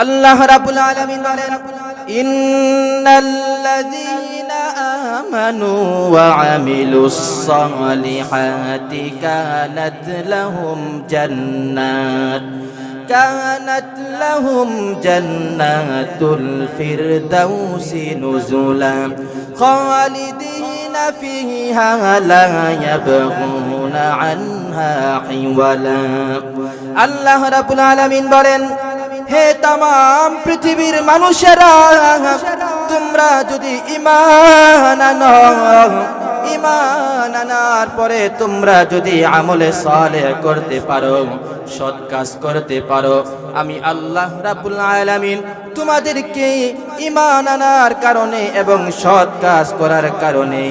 আল্লাহ রাব্বুল আলামিন বলেন, ইন্নাল্লাযীনা আমানু ওয়া আমিলুস সালিহাতি কানাত লাহুম জান্নাতুল ফিরদাউসি নুজুলা খালিদিনা ফিহা লা ইয়াবগুনা আনহা হিওয়ালা। আল্লাহ রাব্বুল আলামিন বলেন, হে তামাম পৃথিবীর মানুষেরা, তোমরা যদি ঈমান আনার পরে তোমরা যদি আমলে সালেহ করতে পারো, সৎ কাজ করতে পারো, আমি আল্লাহ রাব্বুল আলামিন তোমাদেরকে ঈমান আনার কারণে এবং সৎ কাজ করার কারণে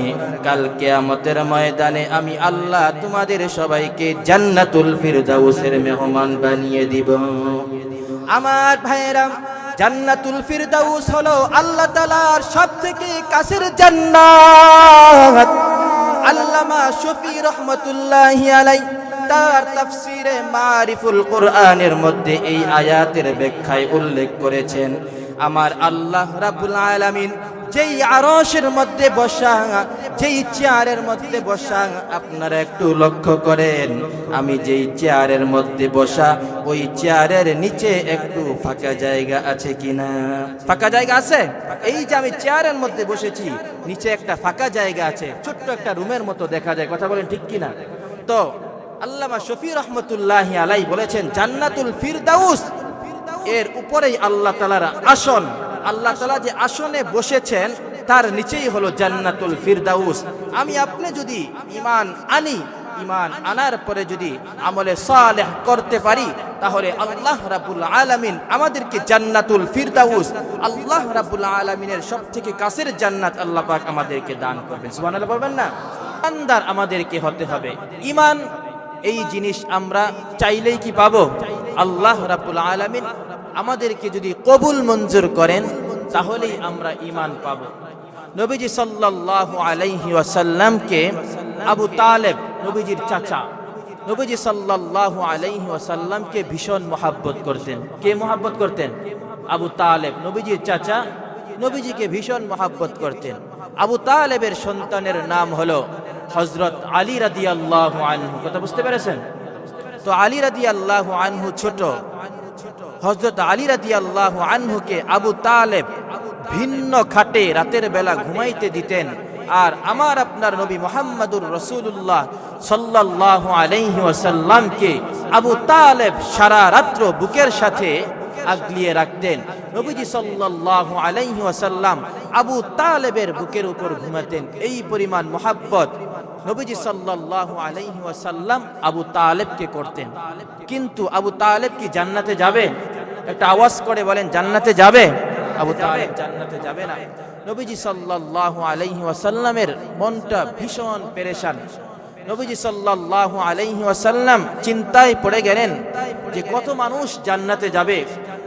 কাল কিয়ামতের ময়দানে আমি আল্লাহ তোমাদের সবাইকে জান্নাতুল ফিরদাউসের মেহমান বানিয়ে দিব। আমার ভাইয়েরা, জান্নাতুল ফিরদাউস হলো আল্লাহ তাআলার সবথেকে কাছের জান্নাত। আল্লামা শফী রাহমাতুল্লাহি আলাইহি তার তাফসীরে মারিফুল কোরআনের মধ্যে এই আয়াতের ব্যাখ্যায় উল্লেখ করেছেন, আমার আল্লাহ রাব্বুল আলামিন যেই আরশের মধ্যে বসা, যেই চেয়ারের মধ্যে বসা, আপনারা একটু লক্ষ্য করেন, আমি যেই চেয়ারের মধ্যে বসা, ওই চেয়ারের নিচে একটু ফাঁকা জায়গা আছে কিনা? ফাঁকা জায়গা আছে? এই যে আমি চেয়ারের মধ্যে বসেছি, নিচে একটা ফাঁকা জায়গা আছে, ছোট্ট একটা রুমের মতো দেখা যায়। কথা বলেন ঠিক কিনা? তো আল্লামা শফী রাহমাতুল্লাহি আলাইহি বলেছেন, জান্নাতুল ফিরদাউস এর উপরেই আল্লাহ তাআলার আসন। আল্লাহ তাআলা যে আসনে বসেছেন তার নিচেই হলো জান্নাতুল ফিরদাউস। আমি আপনি যদি ঈমান আনি, ঈমান আনার পরে যদি আমলে সালেহ করতে পারি, তাহলে আল্লাহ রাব্বুল আলামিন আমাদেরকে জান্নাতুল ফিরদাউস, আল্লাহ রাব্বুল আলামিনের সবথেকে কাছের জান্নাত আল্লাহ পাক আমাদেরকে দান করবেন। সুবহানাল্লাহ বলবেন না? ইমানদার আমাদেরকে হতে হবে। ঈমান এই জিনিস আমরা চাইলেই কি পাবো? আল্লাহ রাব্বুল আলামিন আমাদেরকে যদি কবুল মঞ্জুর করেন তাহলেই আমরা ঈমান পাবো। নবীজি সাল্লাল্লাহু আলাইহি ওয়াসাল্লামকে আবু তালেব, নবীজির চাচা, নবীজি সাল্লাল্লাহু আলাইহি ওয়াসাল্লামকে ভীষণ মহব্বত করতেন। কে মহব্বত করতেন? আবু তালেব, নবীজির চাচা, নবীজিকে ভীষণ মহব্বত করতেন। আবু তালেবের সন্তানের নাম হলো হযরত আলী রাদিয়াল্লাহু আনহু। কথা বুঝতে পেরেছেন? তো আলী রাদিয়াল্লাহু আনহু ছোট, হযরত আলী রাদিয়াল্লাহু আনহুকে আবু তালেব ভিন্ন খাটে রাতের বেলা ঘুমাইতে দিতেন। আর আমার আপনার নবী মুহাম্মদুর রাসূলুল্লাহ সাল্লাল্লাহু আলাইহি ওয়াসাল্লামকে আবু তালেব সারা রাত্র বুকের সাথে আগলিয়ে রাখতেন। নবীজি সাল্লাল্লাহু আলাইহি ওয়াসাল্লাম আবু তালেবের বুকের উপর ঘুমাতেন। এই পরিমাণ মহব্বত নবীজি সাল্লাল্লাহু আলাইহি ওয়াসাল্লাম আবু তালেবকে করতেন। কিন্তু আবু তালেব কি জান্নাতে যাবে? একটা আওয়াজ করে বলেন, জান্নাতে যাবে? আবু তালেব জান্নাতে যাবে না। নবীজি সাল্লাল্লাহু আলাইহি ওয়াসাল্লামের মনটা ভীষণ পেরেশান। নবীজি সাল্লাল্লাহু আলাইহি ওয়াসাল্লাম চিন্তায় পড়ে গেলেন যে কত মানুষ জান্নাতে যাবে,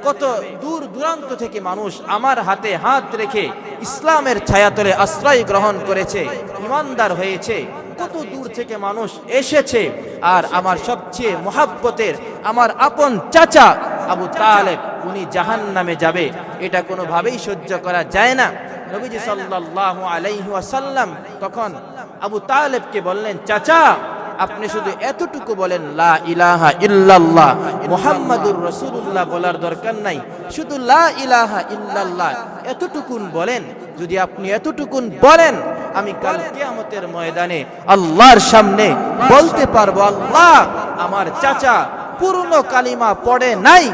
কত দূর দূরান্ত থেকে মানুষ আমার হাতে হাত রেখে ইসলামের ছায়াতলে আশ্রয় গ্রহণ করেছে, ঈমানদার হয়েছে, কত দূর থেকে মানুষ এসেছে, আর আমার সবচেয়ে মহব্বতের আমার আপন চাচা আবু তালেব উনি জাহান্নামে যাবে, এটা কোনোভাবেই সহ্য করা যায় না। নবীজি সাল্লাল্লাহু আলাইহি ওয়াসাল্লাম তখন আবু তালেবকে বললেন, চাচা আপনি শুধু এতটুকু বলেন লা ইলাহা ইল্লাল্লাহ মুহাম্মাদুর রাসূলুল্লাহ বলার দরকার নাই, শুধু লা ইলাহা ইল্লাল্লাহ এতটুকুন বলেন। যদি আপনি এতটুকুন বলেন, আমি কাল কিয়ামতের ময়দানে আল্লাহর সামনে বলতে পারবো, আল্লাহ আমার চাচা পূর্ণ কালিমা পড়ে নাই,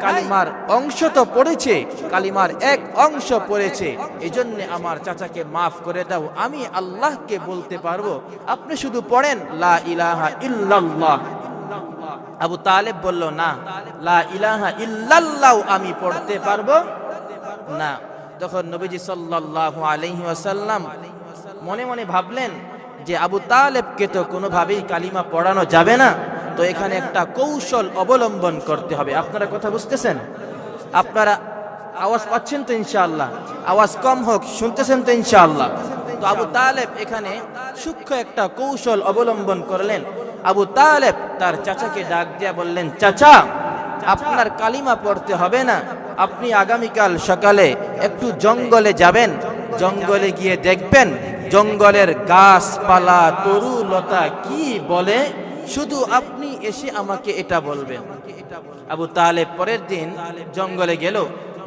কালিমার অংশ তো পড়েছে, কালিমার এক অংশ পড়েছে, এজন্য আমার চাচাকে মাফ করে দাও। আমি আল্লাহকে বলতে পারবো, আপনি শুধু পড়েন লা ইলাহা ইল্লাল্লাহ। আবু তালেব বলল, না, লা ইলাহা ইল্লাল্লাহ আমি পড়তে পারবো না। তখন নবীজি সাল্লাল্লাহু আলাইহি ওয়াসাল্লাম মনে মনে ভাবলেন যে আবু তালেবকে তো কোনোভাবেই কালিমা পড়ানো যাবে না, তো এখানে একটা কৌশল অবলম্বন করতে হবে। আপনারা কথা বুঝতেছেন? আপনারা আওয়াজ পাচ্ছেন তো ইনশাআল্লাহ? আওয়াজ কম হোক, শুনতেছেন তো ইনশাআল্লাহ? তো আবু তালেব এখানে সূক্ষ্ম একটা কৌশল অবলম্বন করলেন। আবু তালেব তার চাচাকে ডাক দিয়া বললেন, চাচা আপনার কালিমা পড়তে হবে না, আপনি আগামীকাল সকালে একটু জঙ্গলে যাবেন, জঙ্গলে গিয়ে দেখবেন জঙ্গলের গাছপালা তরুলতা কি বলে, শুধু আপনি এসে আমাকে এটা বলবেন। আবু তালেব পরের দিন জঙ্গলে গেল,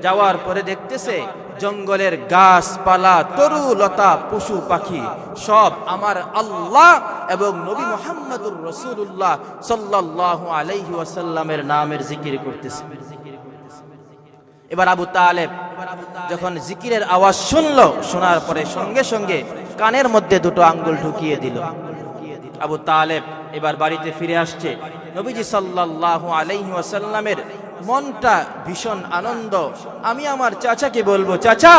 যাওয়ার পরে দেখতেছে জঙ্গলের গাছপালা তরুলতা পশু পাখি সব আমার আল্লাহ এবং নবী মুহাম্মদুর রাসূলুল্লাহ সাল্লাল্লাহু আলাইহি ওয়াসাল্লামের নামের জিকির করতেছে। এবার আবু তালেব যখন জিকিরের আওয়াজ শুনলো, শোনার পরে সঙ্গে সঙ্গে কানের মধ্যে দুটো আঙ্গুল ঢুকিয়ে দিল। আবু তালেব এবার বাড়িতে ফিরে আসছে। নবীজি সাল্লাল্লাহু আলাইহি ওয়াসাল্লামের মনটা ভীষণ আনন্দ। আমি আমার চাচাকে বলবো, চাচা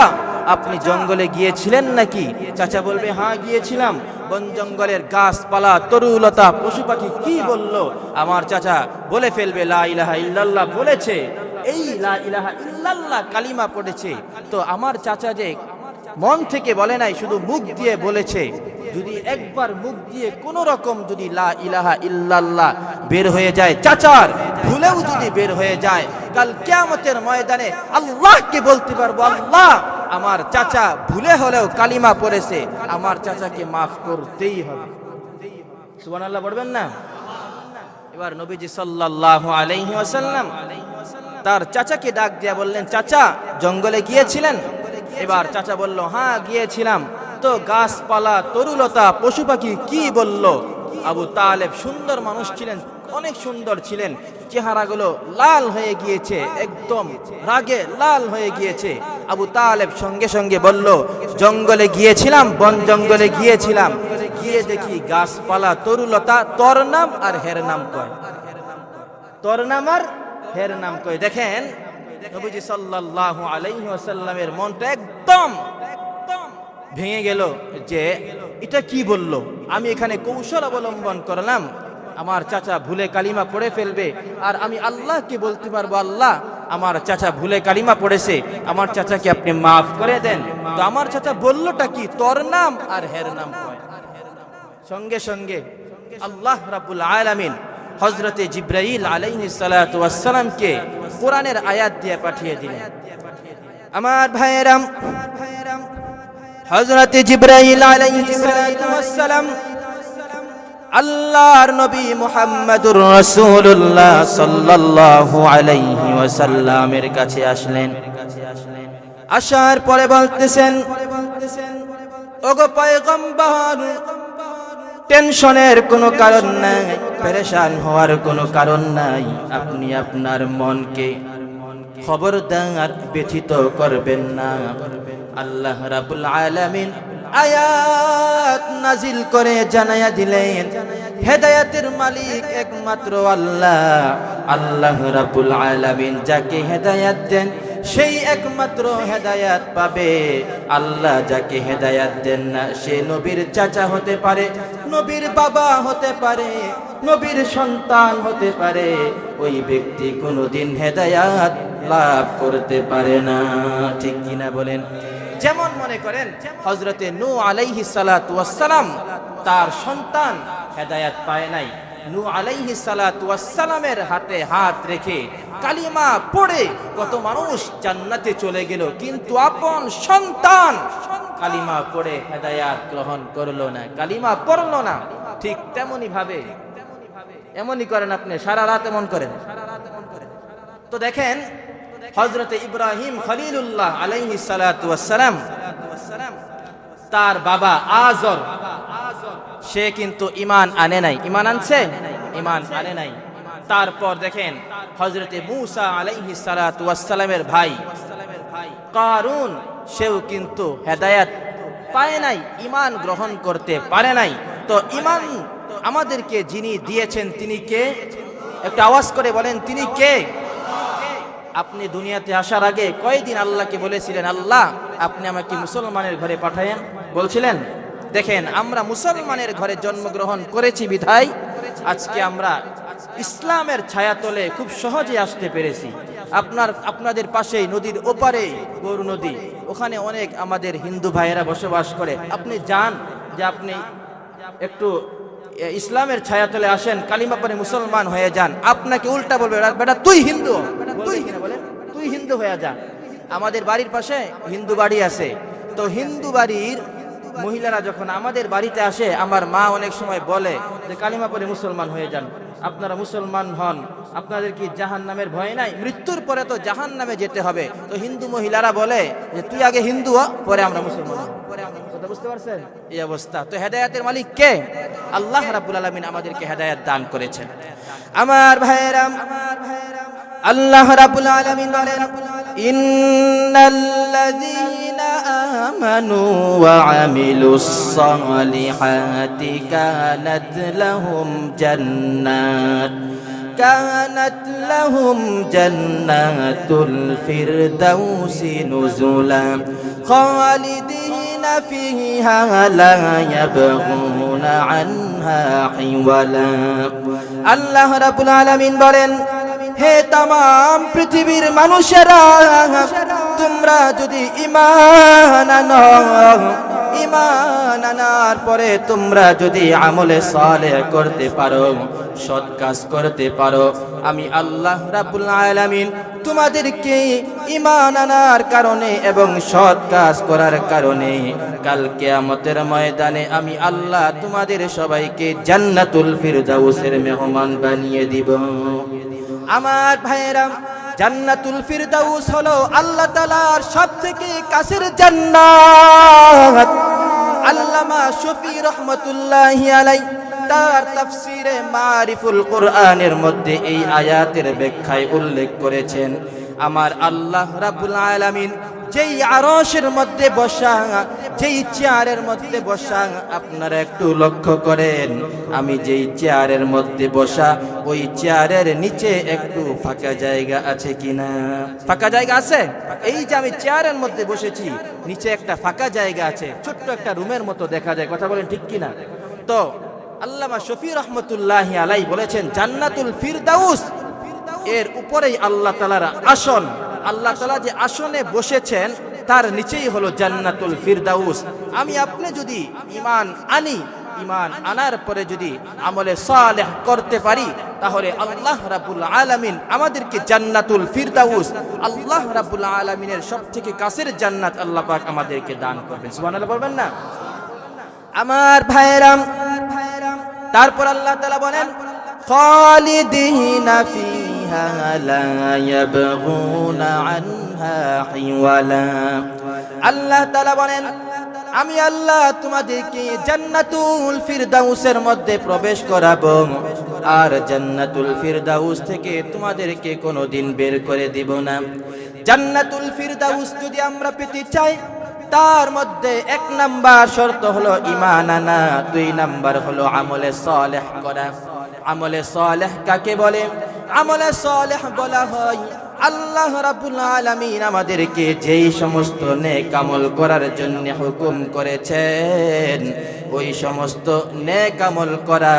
আপনি জঙ্গলে গিয়েছিলেন নাকি? চাচা বলবে, হ্যাঁ গিয়েছিলাম। বন জঙ্গলের গাছপালা তরুলতা পশু পাখি কি বলল? আমার চাচা বলে ফেলবে লা ইলাহা ইল্লাল্লাহ বলেছে, এই লা ইলাহা ইল্লাল্লাহ কালিমা পড়েছে। তো আমার চাচা যে মন থেকে বলে নাই, শুধু মুখ দিয়ে বলেছে। যদি একবার মুখ দিয়ে কোন রকম যদি লা ইলাহা ইল্লাল্লাহ বের হয়ে যায়, চাচার ভুলেও যদি বের হয়ে যায়, কাল কিয়ামতের ময়দানে আল্লাহকে বলতে পারবো, আল্লাহ আমার চাচা ভুলে হলেও কালিমা পড়েছে, আমার চাচাকে মাফ করতেই হবে। সুবহানাল্লাহ পড়বেন না? এবার নবীজি সাল্লাল্লাহু আলাইহি ওয়াসাল্লাম তার চাচাকে ডাক দিয়া বললেন, চাচা জঙ্গলে গিয়েছিলেন? এবার চাচা বলল, হ্যাঁ গিয়েছিলাম। তো গাছপালা তরুলতা পশু পাখি কি বলল? আবু তালেব সুন্দর মানুষ ছিলেন, অনেক সুন্দর ছিলেন, চেহারাগুলো লাল হয়ে গিয়েছে, একদম রাগে লাল হয়ে গিয়েছে। আবু তালেব সঙ্গে সঙ্গে বলল, জঙ্গলে গিয়েছিলাম, বন জঙ্গলে গিয়েছিলাম, গিয়ে দেখি গাছপালা তরুলতা তোর নাম আর হের নাম কয়, তোর নাম আর হের নাম কয়। দেখেন নবীজি সাল্লাল্লাহু আলাইহি ওয়াসাল্লামের মনটা একদম ভেঙে গেল যে এটা কি বলল। আমি এখানে কৌশল অবলম্বন করলাম, আমার চাচা ভুলে কালিমা পড়ে ফেলবে, আর আমি আল্লাহকে বলতে পারবো, আল্লাহ আমার চাচা ভুলে কালিমা পড়েছে, আমার চাচাকে আপনি মাফ করে দেন। তো আমার চাচা বললটা কি? তোর নাম আর হের নাম কয়। সঙ্গে সঙ্গে আল্লাহ রাব্বুল আলামিন হযরতে জিবরাইল আলাইহিস সালাতু ওয়াস সালামকে কোরআনের আয়াত দিয়ে পাঠিয়ে দিলেন। আমার ভাইয়েরাম, হযরতে জিবরাইল আলাইহিস সালাতু ওয়াস সালাম আল্লাহর নবী মুহাম্মদুর রাসূলুল্লাহ সাল্লাল্লাহু আলাইহি ওয়াসাল্লামের কাছে আসলেন। আসার পরে বলতেছেন, ওগো পয়গম্বর, টেনশনের কোনো কারণ নাই, পেরেশান হওয়ার কোনো কারণ নাই। আপনি আপনার মনকে খবরদার ব্যথিত করবেন না। আল্লাহ রাব্বুল আলামিন আয়াত নাজিল করে জানায়া দিলেন, হেদায়েতের মালিক একমাত্র আল্লাহ। আল্লাহ রাব্বুল আলামিন যাকে হেদায়েত দেন সেই একমাত্র হেদায়াত পাবে। আল্লাহ যাকে হেদায়াত দেন না, সে নবীর চাচা হতে পারে, নবীর বাবা হতে পারে, নবীর সন্তান হতে পারে, ওই ব্যক্তি কোনোদিন হেদায়াত লাভ করতে পারে না। ঠিক কিনা বলেন? যেমন মনে করেন হযরতে নূহ আলাইহিস সালাতু ওয়াস সালাম, তার সন্তান হেদায়াত পায় নাই। নূহ আলাইহিস সালাতু ওয়াস সালামের হাতে হাত রেখে কালিমা পড়ে কত মানুষ জান্নাতে চলে গেল, কিন্তু আপন সন্তান কালিমা পড়ে হেদায়াত গ্রহণ করলো না, কালিমা পড়লো না। ঠিক তেমনি ভাবে এমনই করেন আপনি, সারা রাত এমন করেন। তো দেখেন হযরতে ইব্রাহিম খলিলুল্লাহ আলাইহিস সালাতু ওয়াস সালাম, তার বাবা আযর, সে কিন্তু ঈমান আনে নাই। ঈমান আনছে? ঈমান আনে নাই। তারপর দেখেন হযরতে মূসা আলাইহিস সালাতু ওয়াস সালামের ভাই কারুন, সেও কিন্তু হেদায়েত পায় নাই, ঈমান গ্রহণ করতে পারে নাই। তো ঈমান আমাদেরকে যিনি দিয়েছেন তিনি কে? একটা আওয়াজ করে বলেন, তিনি কে? আপনি দুনিয়াতে আসার আগে কয়দিন আল্লাহকে বলেছিলেন, আল্লাহ আপনি আমাকে মুসলমানের ঘরে পাঠায়েন? বলছিলেন? দেখেন আমরা মুসলমানের ঘরে জন্মগ্রহণ করেছি বিধায় আজকে আমরা ইসলামের ছায়াতলে খুব সহজে আসতে পেরেছি। আপনাদের পাশেই নদীর ওপারে গৌর নদী, ওখানে অনেক আমাদের হিন্দু ভাইয়েরা বসবাস করে। আপনি যান, যে আপনি একটু ইসলামের ছায়াতলে আসেন, কালিমা পড়ে মুসলমান হয়ে যান, আপনাকে উল্টা বলবে, বেটা তুই হিন্দু, তুই বলেন তুই হিন্দু হয়ে যা। আমাদের বাড়ির পাশে হিন্দু বাড়ি আছে, তো হিন্দু বাড়ির মহিলারা যখন আমাদের বাড়িতে আসে, আমার মা অনেক সময় বলে যে কালিমা পড়ে মুসলমান হয়ে যান, আপনারা মুসলমান হন, আপনাদের কি জাহান্নামের ভয় নাই? মৃত্যুর পরে তো জাহান্নামে যেতে হবে। তো হিন্দু মহিলারা বলে যে তুই আগে হিন্দু হ, পরে আমরা মুসলমান হব। কথা বুঝতে পারছেন? এই অবস্থা। তো হেদায়েতের মালিক কে? আল্লাহ রাব্বুল আলামিন আমাদেরকে হেদায়েত দান করেছেন। আমার ভাইয়েরা, আল্লাহ রাব্বুল আলামিন বলেন, ইন্নাল্লাযীনা আমানু ওয়া আমিলুস সালিহাতি কানাত লাহুম জান্নাতুল ফিরদাউসি নুজুলা খালিদিনা ফিহা লা ইয়াবগুনা আনহা হিওয়ালা। আল্লাহ রাব্বুল আলামিন বলেন, হে তামাম পৃথিবীর মানুষেরা, তোমরা যদি ঈমান আনার পরে তোমরা যদি আমলে সালেহ করতে পারো, সৎ কাজ করতে পারো, আমি আল্লাহ রাব্বুল আলামিন তোমাদেরকে ঈমান আনার কারণে এবং সৎ কাজ করার কারণে কাল কিয়ামতের ময়দানে আমি আল্লাহ তোমাদের সবাইকে জান্নাতুল ফিরদাউসের মেহমান বানিয়ে দিব। আমার ভাইয়েরা, জান্নাতুল ফিরদাউস হলো আল্লাহ তাআলার সবথেকে কাছের জান্নাত। আল্লামা শফি রহমাতুল্লাহি আলাইহি তার তাফসীরে মারিফুল কোরআনের মধ্যে এই আয়াতের ব্যাখ্যায় উল্লেখ করেছেন, আমার আল্লাহ রাব্বুল আলামিন যেই আরশের মধ্যে বসা, যেই চেয়ারের মধ্যে বসা, আপনারা একটু লক্ষ্য করেন, আমি যেই চেয়ারের মধ্যে বসা, ওই চেয়ারের নিচে একটু ফাঁকা জায়গা আছে কিনা? ফাঁকা জায়গা আছে? এই যে আমি চেয়ারের মধ্যে বসেছি, নিচে একটা ফাঁকা জায়গা আছে, ছোট্ট একটা রুমের মতো দেখা যায়। কথা বলেন ঠিক কিনা? তো আল্লামা শফি রহমতুল্লাহি আলাইহি বলেছেন, জান্নাতুল ফিরদাউস এর উপরেই আল্লাহ তাআলার আসন। আল্লাহ তাআলা যে আসনে বসেছেন তার নিচেই হলো জান্নাতুল ফিরদাউস। আমি আপনি যদি ঈমান আনি, ঈমান আনার পরে যদি আমলে সালেহ করতে পারি, তাহলে আল্লাহ রাব্বুল আলামিন আমাদেরকে জান্নাতুল ফিরদাউস, আল্লাহ রাব্বুল আলামিনের সবথেকে কাছের জান্নাত আল্লাহ পাক আমাদেরকে দান করবেন। সুবহানাল্লাহ বলবেন না? আমার ভাইয়েরা, তারপর আল্লাহ তাআলা বলেন, খালিদিনা ফিহা লা ইয়াবগুনা আনহা হিওয়ালা। আল্লাহ তাআলা বলেন, আমি আল্লাহ তোমাদেরকে জান্নাতুল ফিরদাউসের মধ্যে প্রবেশ করাবো, আর জান্নাতুল ফিরদাউস থেকে তোমাদেরকে কোনোদিন বের করে দিব না। জান্নাতুল ফিরদাউস যদি আমরা পেতে চাই, তার মধ্যে 1 নাম্বার শর্ত হলো ঈমান আনা, 2 নাম্বার হলো আমলে সালেহ করা। আমলে সালেহ কাকে বলে? আমলে সালেহ বলা হয় আল্লাহ রাব্বুল আলামিন আমাদেরকে যেই সমস্ত নেক আমল করার জন্য হুকুম করেছেন, ওই সমস্ত নেক আমল করা,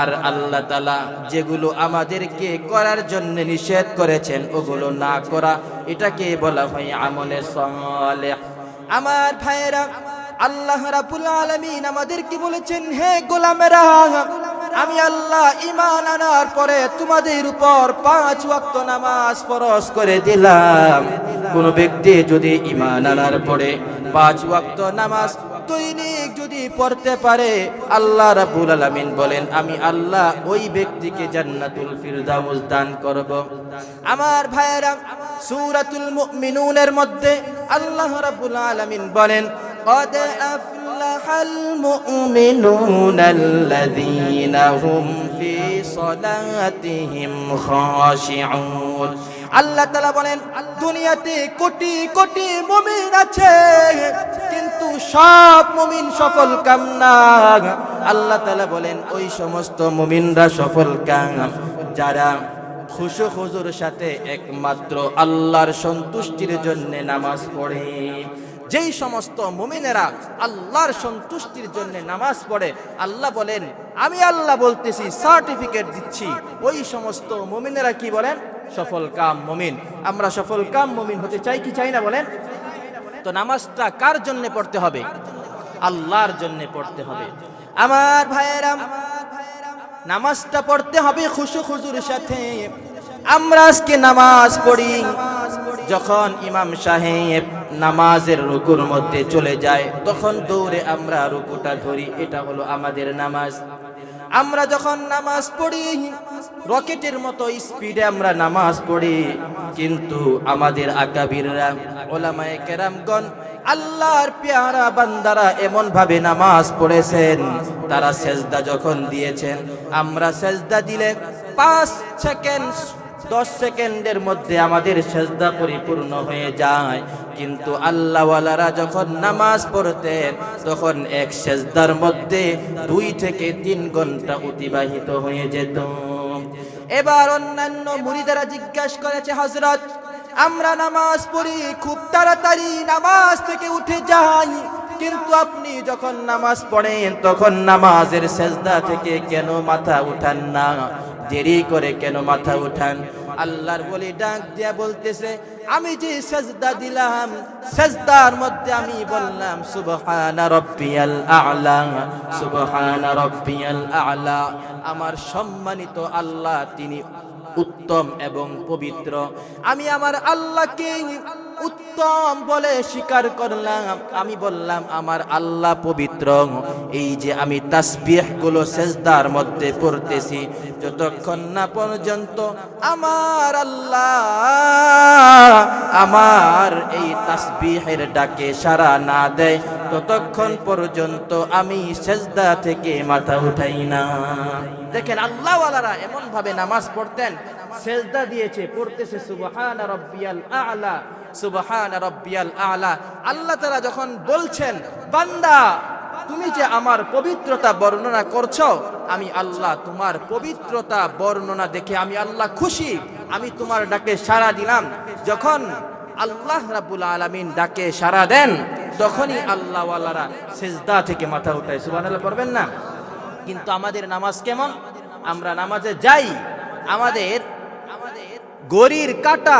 আর আল্লাহ তাআলা যেগুলো আমাদেরকে করার জন্য নিষেধ করেছেন ওগুলো না করা, এটাকে বলা হয় আমলে সালেহ। আমার ভাইয়েরা, আল্লাহ রাব্বুল আলামিন আমাদেরকে বলেছেন, হে গোলামেরা, আমি আল্লাহ ঈমান আনার পরে তোমাদের উপর 5 ওয়াক্ত নামাজ ফরজ করে দিলাম। কোন ব্যক্তি যদি ঈমান আনার পরে 5 ওয়াক্ত নামাজ দৈনিক যদি পড়তে পারে, আল্লাহ রাব্বুল আলামিন বলেন, আমি আল্লাহ ওই ব্যক্তিকে জান্নাতুল ফিরদাউস দান করব। আমার ভাইয়েরা, সূরাতুল মুমিনুনের মধ্যে আল্লাহ রাব্বুল আলামিন বলেন, قد أفلح المؤمنون الذين هم في صلاتهم خاشعون। আল্লাহ তাআলা বলেন, দুনিয়াতে কোটি কোটি মুমিন আছে, কিন্তু সব মুমিন সফল কাম না। আল্লাহ তাআলা বলেন, ওই সমস্ত মুমিনরা সফল কাম যারা খুশু খুজুর সাথে একমাত্র আল্লাহর সন্তুষ্টির জন্য নামাজ পড়ে। যেই সমস্ত মুমিনেরা আল্লাহর সন্তুষ্টির জন্য নামাজ পড়ে, আল্লাহ বলেন, আমি আল্লাহ বলতেছি, সার্টিফিকেট দিচ্ছি, ওই সমস্ত মুমিনেরা কি বলেন? সফল কাম মুমিন। আমরা সফল কাম মুমিন হতে চাই কি চাই না বলেন? তো নামাজটা কার জন্য পড়তে হবে? আল্লাহর জন্য পড়তে হবে। আমার ভাইয়েরা, নামাজটা পড়তে হবে খুশু খুজুর সাথে। আমরা আজকে নামাজ পড়ি, যখন ইমাম সাহেব নামাজের রুকুর মধ্যে চলে যায় তখন দৌড়ে আমরা রুকুটা ধরি, এটা হলো আমাদের নামাজ। আমরা যখন নামাজ পড়ি রকেটের মতো স্পিডে আমরা নামাজ পড়ি, কিন্তু আমাদের আকাবিররা ওলামায়ে কেরামগণ আল্লাহর পেয়ারা বান্দারা এমন ভাবে নামাজ পড়েছেন, তারা সেজদা যখন দিয়েছেন আমরা সেজদা দিলে 5 সেকেন্ড 10 সেকেন্ডের মধ্যে আমাদের সেজদা পরিপূর্ণ হয়ে যায়, কিন্তু আল্লাহওয়ালারা যখন নামাজ পড়তেন তখন এক সেজদার মধ্যে 2 থেকে 3 ঘন্টা অতিবাহিত হয়ে যেত। এবার অন্যান্য মুরিদেরা জিজ্ঞাসা করেছে, হযরত আমরা নামাজ পড়ি খুব তাড়াতাড়ি নামাজ থেকে উঠে যাই, কিন্তু আপনি যখন নামাজ পড়েন তখন নামাজের সেজদা থেকে কেন মাথা উঠান না, দেরি করে কেন মাথা উঠান? আল্লাহর ওলি ডাক দিয়া বলতেছে, আমি যে সেজদা দিলাম সেজদার মধ্যে আমি বললাম সুবহানা রাব্বিয়াল আ'লা, সুবহানা রাব্বিয়াল আ'লা, আমার সম্মানিত আল্লাহ তিনি উত্তম এবং পবিত্র, আমি আমার আল্লাহকে উত্তম বলে স্বীকার করলাম, আমি বললাম আমার আল্লাহ পবিত্র। এই যে আমি তাসবিহ গুলো সেজদার মধ্যে পড়তেছি, যতক্ষণ না পর্যন্ত আমার আল্লাহ আমার এই তাসবিহের ডাকে সাড়া না দেয় ততক্ষণ পর্যন্ত আমি সেজদা থেকে মাথা উঠাই না। দেখেন আল্লাহওয়ালারা এমন ভাবে নামাজ পড়তেন, সেজদা দিয়েছে পড়তেছে সুবহানা রাব্বিয়াল আ'লা, সুবহানা রাব্বিয়াল আ'লা। আল্লাহ তাআলা যখন বলছেন বান্দা তুমি যে আমার পবিত্রতা বর্ণনা করছো, আমি আল্লাহ তোমার পবিত্রতা বর্ণনা দেখে আমি আল্লাহ খুশি, আমি তোমার ডাকে সাড়া দিলাম। যখন আল্লাহ রাব্বুল আলামিন ডাকে সাড়া দেন তখনই আল্লাহওয়ালারা সেজদা থেকে মাথা উঠায়। সুবহানাল্লাহ পড়বেন না? কিন্তু আমাদের নামাজ কেমন? আমরা নামাজে যাই, আমাদের ঘড়ির কাঁটা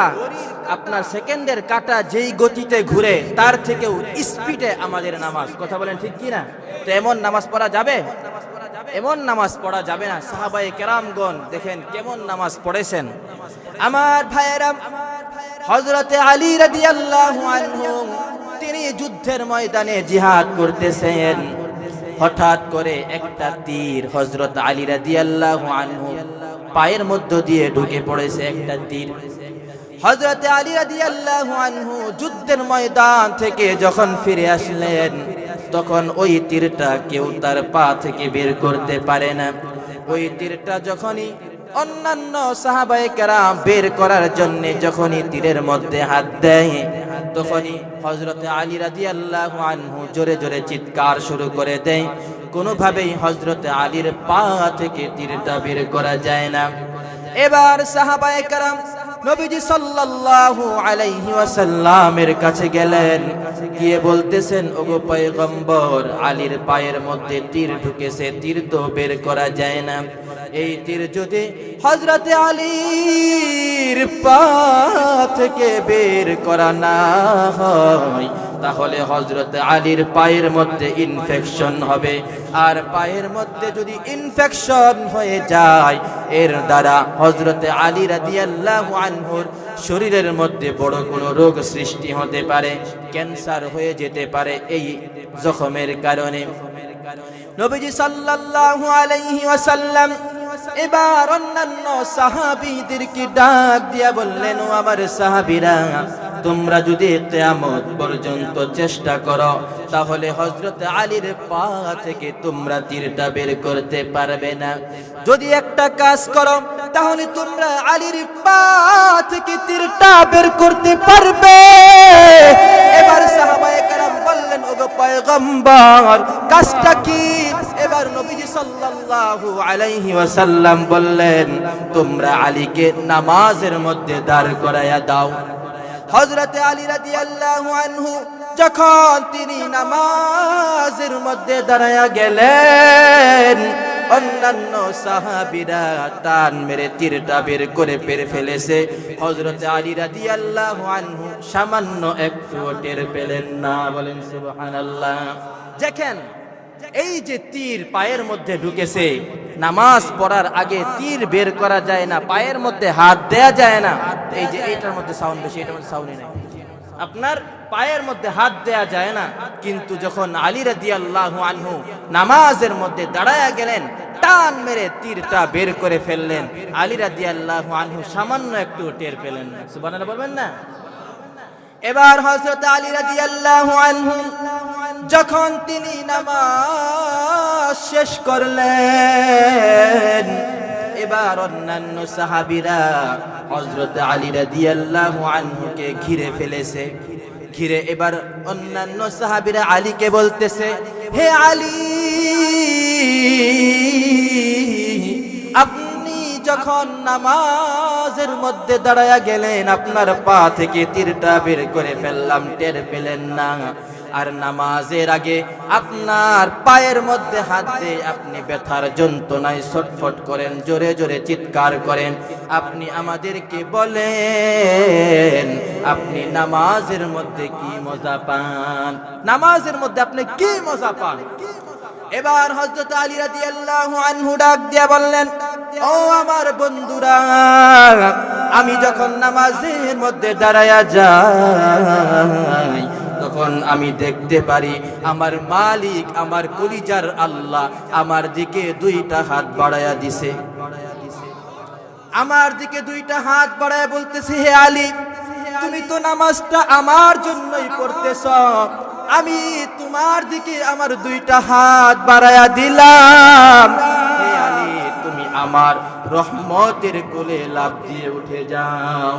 আপনার সেকেন্ডের কাঁটা যেই গতিতে ঘুরে তার থেকেও স্পিডে আমাদের নামাজ। কথা বলেন ঠিক কি না? তো এমন নামাজ পড়া যাবে? এমন নামাজ পড়া যাবে না। সাহাবায়ে কেরামগণ দেখেন কেমন নামাজ পড়েছেন। আমার ভাইয়েরা, হযরতে আলী রাদিয়াল্লাহু আনহু তিনি যুদ্ধের ময়দানে জিহাদ করতেছেন, হঠাৎ করে একটা তীর হযরত আলী রাদিয়াল্লাহু আনহু পায়ের মধ্য দিয়ে ঢুকে পড়েছে একটা তীর। হযরত আলী রাদিয়াল্লাহু আনহু যুদ্ধের ময়দান থেকে যখন ফিরে আসলেন তখন ওই তীরটা কেউ তার পা থেকে বের করতে পারে না। ওই তীরটা যখনই অন্যান্য সাহাবায়ে কেরাম বের করার জন্য যখনই তীরের মধ্যে হাত দেয় তখনই হযরত আলী রাদিয়াল্লাহু আনহু জোরে জোরে চিৎকার শুরু করে দেয়। কোনোভাবেই হযরত আলীর পা থেকে তীরটা বের করা যায় না। এবার সাহাবায়ে কেরাম নবীজি সাল্লাল্লাহু আলাইহি ওয়াসাল্লামের কাছে গেলেন, গিয়ে বলতেছেন ওগো পয়গম্বর, আলীর পায়ের মধ্যে তীর ঢুকেছে, তীর তো বের করা যায় না। এই তীর যদি হযরতে আলীর পা থেকে বের করা না হয় তাহলে হযরত আলীর পায়ের মধ্যে ইনফেকশন হবে, আর পায়ের মধ্যে যদি ইনফেকশন হয়ে যায় এর দ্বারা হযরত আলী রাদিয়াল্লাহু আনহুর শরীরের মধ্যে বড় কোনো রোগ সৃষ্টি হতে পারে, ক্যান্সার হয়ে যেতে পারে এই জখমের কারণে। নবীজি সাল্লাল্লাহু আলাইহি ওয়াসাল্লাম এবার অন্যান্য সাহাবীদেরকে ডাক দিয়া বললেন, ও আমার সাহাবীরা, তোমরা যদি কিয়ামত পর্যন্ত চেষ্টা করো তাহলে হযরত আলীর পা থেকে তোমরা তীরটা বের করতে পারবে না। যদি একটা কাজ করো তাহলে তোমরা আলীর পা থেকে তীরটা বের করতে পারবে। এবার সাহাবায়ে কেরাম বললেন, ওগো পয়গম্বর কাজটা কি? এবার নবীজি সাল্লাল্লাহু আলাইহি ওয়াসাল্লাম বললেন, তোমরা আলীকে নামাজের মধ্যে দাঁড় করায়া দাও। হযরতে আলী রাদিয়াল্লাহু আনহু যখন তিনি নামাজের মধ্যে দাঁড়ায়া গেলেন, অন্যান্য সাহাবীরা টান মেরে তীরটা বের করে পেরে ফেলেছে। হযরতে আলী রাদিয়াল্লাহু আনহু সামান্য একটু টের পেলেন না। বলেন সুবহানাল্লাহ। দেখেন এই যে তীর পায়ের মধ্যে ঢুকেছে, নামাজ পড়ার আগে তীর বের করা যায় না, পায়ের মধ্যে হাত দেয়া যায় না। এই যে এটার মধ্যে সাউন্ড বেশি, এটার মধ্যে সাউন্ডই নাই, আপনার পায়ের মধ্যে হাত দেয়া যায় না। কিন্তু যখন আলী রাদিয়াল্লাহু আনহু নামাজের মধ্যে দাঁড়ায়া গেলেন, টান মেরে তীরটা বের করে ফেললেন, আলী রাদিয়াল্লাহু আনহু সামান্য একটু টের পেলেন না। সুবহানাল্লাহ বলবেন না? এবার হযরত আলী রাদিয়াল্লাহু আনহু যখন তিনি নামাজ শেষ করলেন, এবার অন্যান্য সাহাবীরা হযরত আলী রাদিয়াল্লাহু আনহুকে ঘিরে ফেলেছে। ঘিরে এবার অন্যান্য সাহাবীরা আলীকে বলতেছে, হে আলী, আপনি যখন নামাজের মধ্যে দাঁড়ায়া গেলেন, আপনার পা থেকে তীরটা বের করে ফেললাম, টের পেলেন না। আর নামাজের আগে আপনার পায়ের মধ্যে হাত দিয়ে আপনি ব্যথার যন্ত্রণায় ছটফট করেন, জোরে জোরে চিৎকার করেন। আপনি আমাদেরকে বলেন, আপনি নামাজের মধ্যে কি মজা পান? নামাজের মধ্যে আপনি কি মজা পান? এবার হযরত আলী রাদিয়াল্লাহু আনহু ডাক দিয়া বললেন, ও আমার বন্ধুরা, আমি যখন নামাজের মধ্যে দাঁড়ায়া যাই, তখন আমি দেখতে পারি আমার মালিক, আমার কলিজার আল্লাহ আমার দিকে দুইটা হাত বাড়ায়া দিছে। আমার দিকে দুইটা হাত বাড়ায়া বলতেছে, হে আলী, তুমি তো নামাজটা আমার জন্যই পড়তেছ, আমি তোমার দিকে আমার দুইটা হাত বাড়ায়া দিলাম। হে আলী, তুমি আমার রহমতের কোলে লাফ দিয়ে উঠে যাও।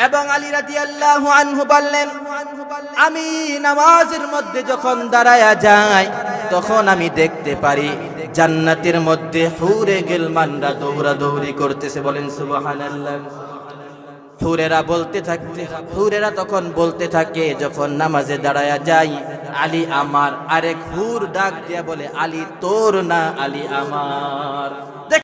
এবং আলী রাদিয়াল্লাহু আনহু বললেন, আমি নামাজের মধ্যে যখন দাঁড়ায়া যাই, তখন আমি দেখতে পারি জান্নাতের মধ্যে হুরে গিলমানরা দৌড়াদৌড়ি করতেছে। বলেন সুবহানাল্লাহ। হুরেরা তখন বলতে থাকে, যখন নামাজে দাঁড়ায়া যাই, আলী আমার। আরেক হুর ডাক দিয়া বলে, আলী তোর না, আলী আমার।